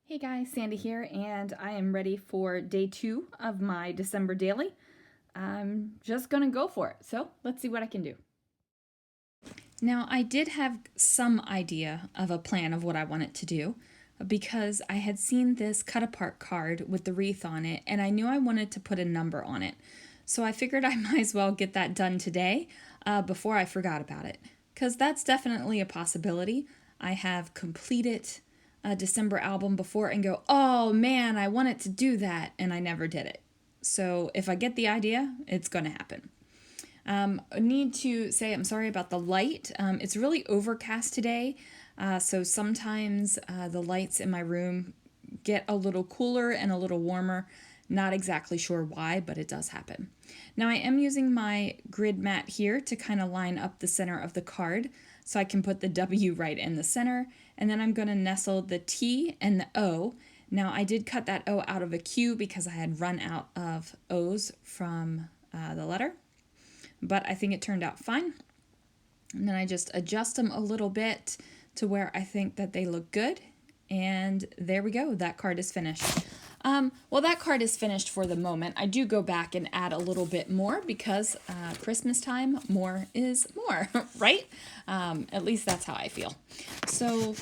Hey guys, Sandy here, and I am ready for day 2 of my December daily. I'm just gonna go for it, so let's see what I can do. Now, I did have some idea of a plan of what I wanted to do because I had seen this cut apart card with the wreath on it, and I knew I wanted to put a number on it. So I figured I might as well get that done today before I forgot about it, because that's definitely a possibility. I have completed a December album before and go, oh man, I wanted to do that, and I never did it. So if I get the idea, it's going to happen. I need to say I'm sorry about the light. It's really overcast today, so sometimes the lights in my room get a little cooler and a little warmer. Not exactly sure why, but it does happen. Now I am using my grid mat here to kind of line up the center of the card so I can put the W right in the center, and then I'm going to nestle the T and the O. Now I did cut that O out of a Q because I had run out of O's from the letter, but I think it turned out fine. And then I just adjust them a little bit to where I think that they look good. And there we go. That card is finished. Well, that card is finished for the moment. I do go back and add a little bit more because Christmas time, more is more, right? At least that's how I feel. So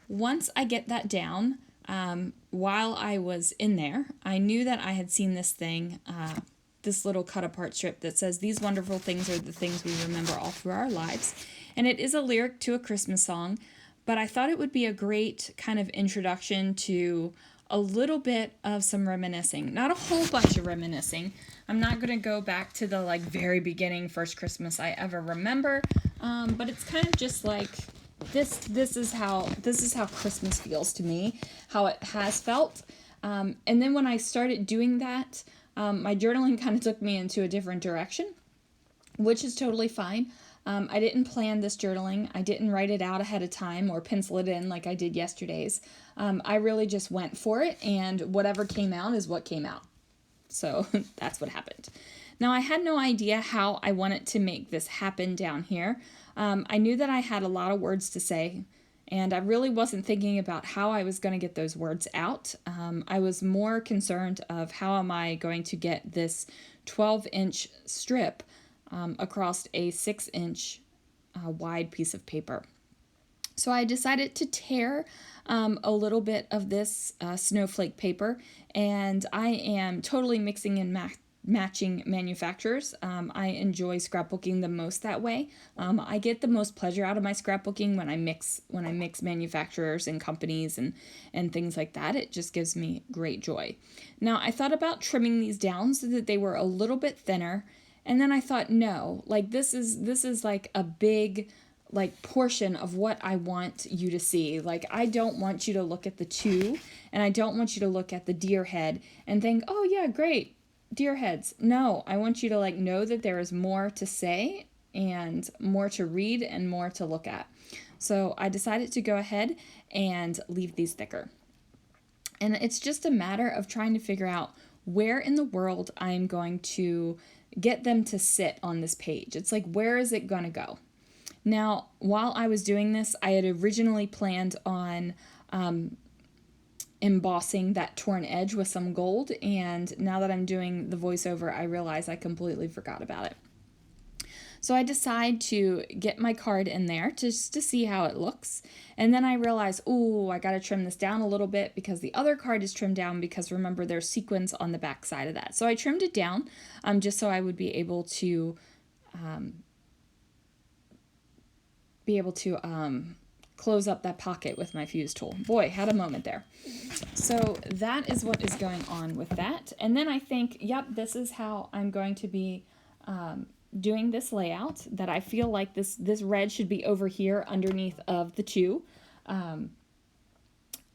once I get that down, while I was in there, I knew that I had seen this thing, this little cut apart strip that says, "These wonderful things are the things we remember all through our lives." And it is a lyric to a Christmas song, but I thought it would be a great kind of introduction to a little bit of some reminiscing. Not a whole bunch of reminiscing. I'm not going to go back to the very beginning first Christmas I ever remember, but it's kind of just like this is how Christmas feels to me, how it has felt. And then when I started doing that, my journaling kind of took me into a different direction, which is totally fine. I didn't plan this journaling. I didn't write it out ahead of time or pencil it in like I did yesterday's. I really just went for it, and whatever came out is what came out. So that's what happened. Now, I had no idea how I wanted to make this happen down here. I knew that I had a lot of words to say, and I really wasn't thinking about how I was going to get those words out. I was more concerned of how am I going to get this 12-inch strip across a 6-inch wide piece of paper. So I decided to tear a little bit of this snowflake paper, and I am totally mixing and matching manufacturers. I enjoy scrapbooking the most that way. I get the most pleasure out of my scrapbooking when I mix manufacturers and companies and things like that. It just gives me great joy. Now I thought about trimming these down so that they were a little bit thinner, and then I thought, no, this is like a big portion of what I want you to see. I don't want you to look at the 2, and I don't want you to look at the deer head and think, oh yeah, great, deer heads. No, I want you to know that there is more to say and more to read and more to look at. So I decided to go ahead and leave these thicker. And it's just a matter of trying to figure out where in the world I'm going to get them to sit on this page. It's where is it going to go? Now, while I was doing this, I had originally planned on embossing that torn edge with some gold, and now that I'm doing the voiceover, I realize I completely forgot about it. So I decide to get my card in there just to see how it looks, and then I realize, oh, I gotta trim this down a little bit because the other card is trimmed down because remember there's sequins on the back side of that. So I trimmed it down just so I would be able to close up that pocket with my fuse tool. Boy, had a moment there. So that is what is going on with that. And then I think, yep, this is how I'm going to be doing this layout, that I feel like this red should be over here underneath of the 2,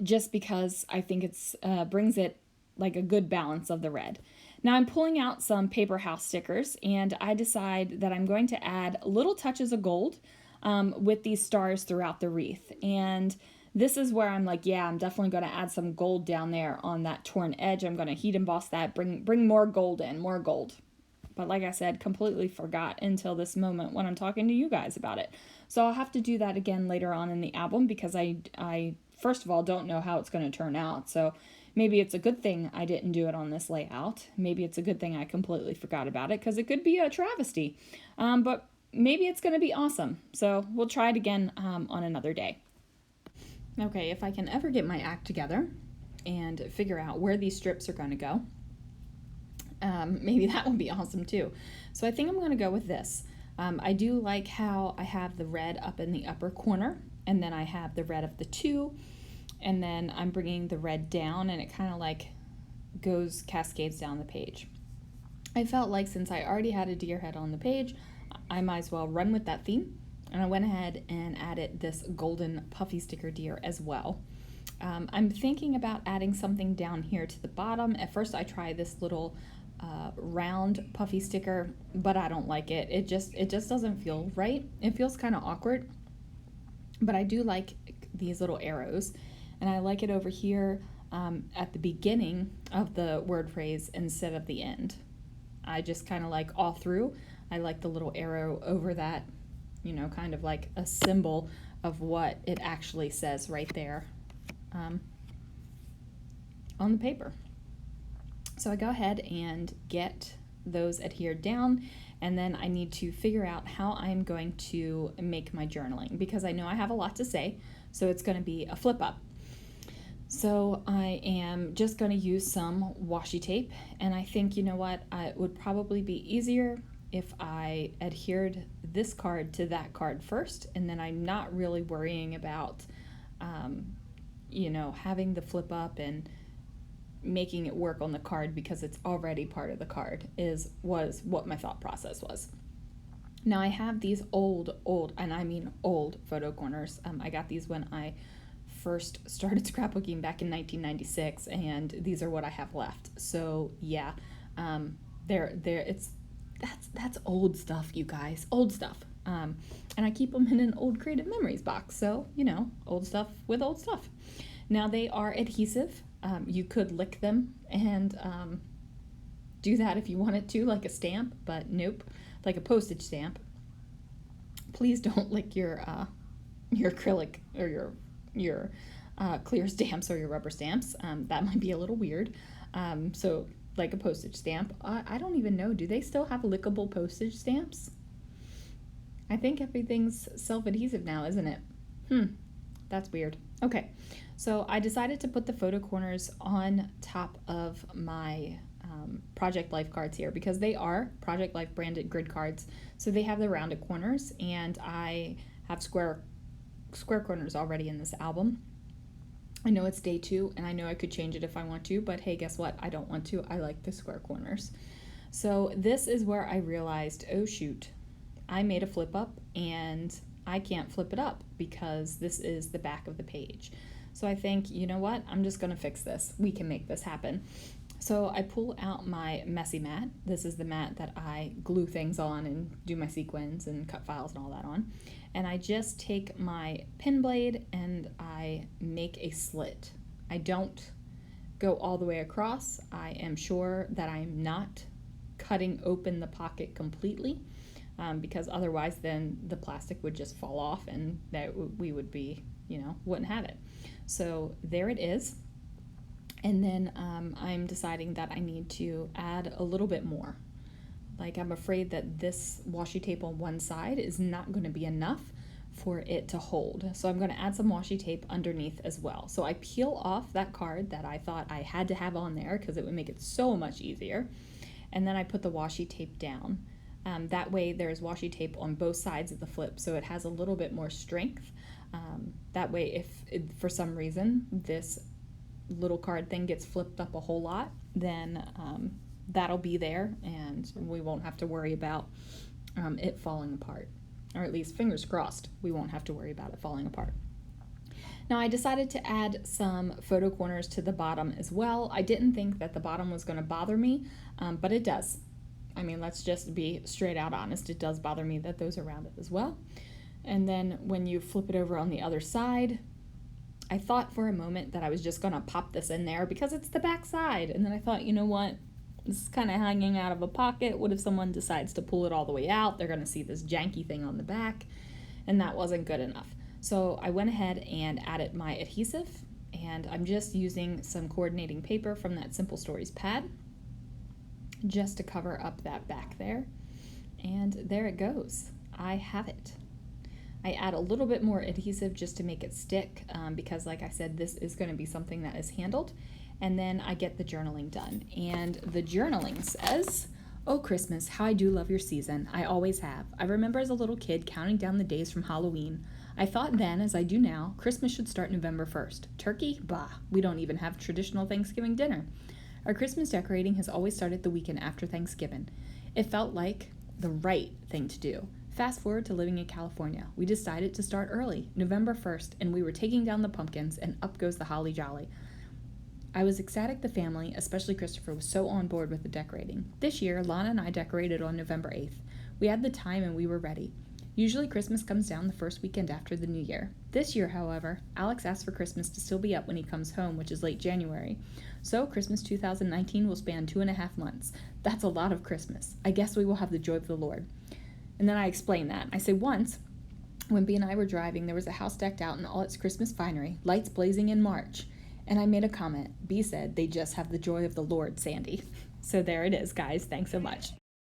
just because I think it's brings it a good balance of the red. Now I'm pulling out some paper house stickers, and I decide that I'm going to add little touches of gold with these stars throughout the wreath. And this is where I'm yeah, I'm definitely going to add some gold down there on that torn edge. I'm going to heat emboss that, bring more gold in, more gold. But like I said, completely forgot until this moment when I'm talking to you guys about it. So I'll have to do that again later on in the album because I first of all, don't know how it's going to turn out. So maybe it's a good thing I didn't do it on this layout. Maybe it's a good thing I completely forgot about it because it could be a travesty. But maybe it's going to be awesome. So we'll try it again on another day. Okay, if I can ever get my act together and figure out where these strips are going to go, maybe that would be awesome too. So I think I'm going to go with this. I do like how I have the red up in the upper corner, and then I have the red of the 2, and then I'm bringing the red down, and it kind of like cascades down the page. I felt like since I already had a deer head on the page, I might as well run with that theme, and I went ahead and added this golden puffy sticker deer as well. I'm thinking about adding something down here to the bottom. At first I tried this little round puffy sticker, but I don't like it. It just doesn't feel right. It feels kind of awkward, but I do like these little arrows, and I like it over here at the beginning of the word phrase instead of the end. I just kind of like all through. I like the little arrow over that, you know, kind of like a symbol of what it actually says right there on the paper. So I go ahead and get those adhered down, and then I need to figure out how I'm going to make my journaling, because I know I have a lot to say, so it's going to be a flip up. So I am just going to use some washi tape, and I think, you know what, it would probably be easier if I adhered this card to that card first, and then I'm not really worrying about, you know, having the flip up and making it work on the card because it's already part of the card was what my thought process was. Now I have these old, and I mean old photo corners. I got these when I first started scrapbooking back in 1996, and these are what I have left. So yeah, that's old stuff, you guys, old stuff. And I keep them in an old Creative Memories box, so you know, old stuff with old stuff. Now they are adhesive. You could lick them and do that if you wanted to, like a stamp, but nope, like a postage stamp. Please don't lick your acrylic or your clear stamps or your rubber stamps. That might be a little weird. So like a postage stamp. I don't even know, do they still have lickable postage stamps? I think everything's self-adhesive now, isn't it? That's weird. Okay, so I decided to put the photo corners on top of my Project Life cards here because they are Project Life branded grid cards. So they have the rounded corners, and I have square corners already in this album. I know it's day 2, and I know I could change it if I want to, but hey, guess what? I don't want to. I like the square corners. So this is where I realized, oh shoot, I made a flip up and I can't flip it up because this is the back of the page. So I think, you know what, I'm just gonna fix this. We can make this happen. So I pull out my messy mat. This is the mat that I glue things on and do my sequins and cut files and all that on. And I just take my pin blade and I make a slit. I don't go all the way across. I am sure that I'm not cutting open the pocket completely. Because otherwise then the plastic would just fall off and that we would be, you know, wouldn't have it. So there it is. And then I'm deciding that I need to add a little bit more. Like I'm afraid that this washi tape on one side is not going to be enough for it to hold. So I'm going to add some washi tape underneath as well. So I peel off that card that I thought I had to have on there because it would make it so much easier. And then I put the washi tape down. That way there's washi tape on both sides of the flip, so it has a little bit more strength. That way if for some reason this little card thing gets flipped up a whole lot, then that'll be there and we won't have to worry about it falling apart. Or at least, fingers crossed, we won't have to worry about it falling apart. Now I decided to add some photo corners to the bottom as well. I didn't think that the bottom was going to bother me, but it does. I mean, let's just be straight out honest. It does bother me that those are rounded as well. And then when you flip it over on the other side, I thought for a moment that I was just gonna pop this in there because it's the back side. And then I thought, you know what? This is kind of hanging out of a pocket. What if someone decides to pull it all the way out? They're gonna see this janky thing on the back. And that wasn't good enough. So I went ahead and added my adhesive, and I'm just using some coordinating paper from that Simple Stories pad just to cover up that back there. And there it goes. I have it. I add a little bit more adhesive just to make it stick because, like I said, this is going to be something that is handled. And then I get the journaling done. And the journaling says, "Oh, Christmas, how I do love your season. I always have. I remember as a little kid counting down the days from Halloween. I thought then, as I do now, Christmas should start November 1st. Turkey? Bah, we don't even have traditional Thanksgiving dinner. Our Christmas decorating has always started the weekend after Thanksgiving. It felt like the right thing to do. Fast forward to living in California. We decided to start early, November 1st, and we were taking down the pumpkins, and up goes the holly jolly. I was ecstatic the family, especially Christopher, was so on board with the decorating. This year, Lana and I decorated on November 8th. We had the time and we were ready. Usually Christmas comes down the first weekend after the New Year. This year, however, Alex asked for Christmas to still be up when he comes home, which is late January. So Christmas 2019 will span 2.5 months. That's a lot of Christmas. I guess we will have the joy of the Lord." And then I explain that. I say once, when B and I were driving, there was a house decked out in all its Christmas finery, lights blazing in March. And I made a comment. B said, "They just have the joy of the Lord, Sandy." So there it is, guys. Thanks so much.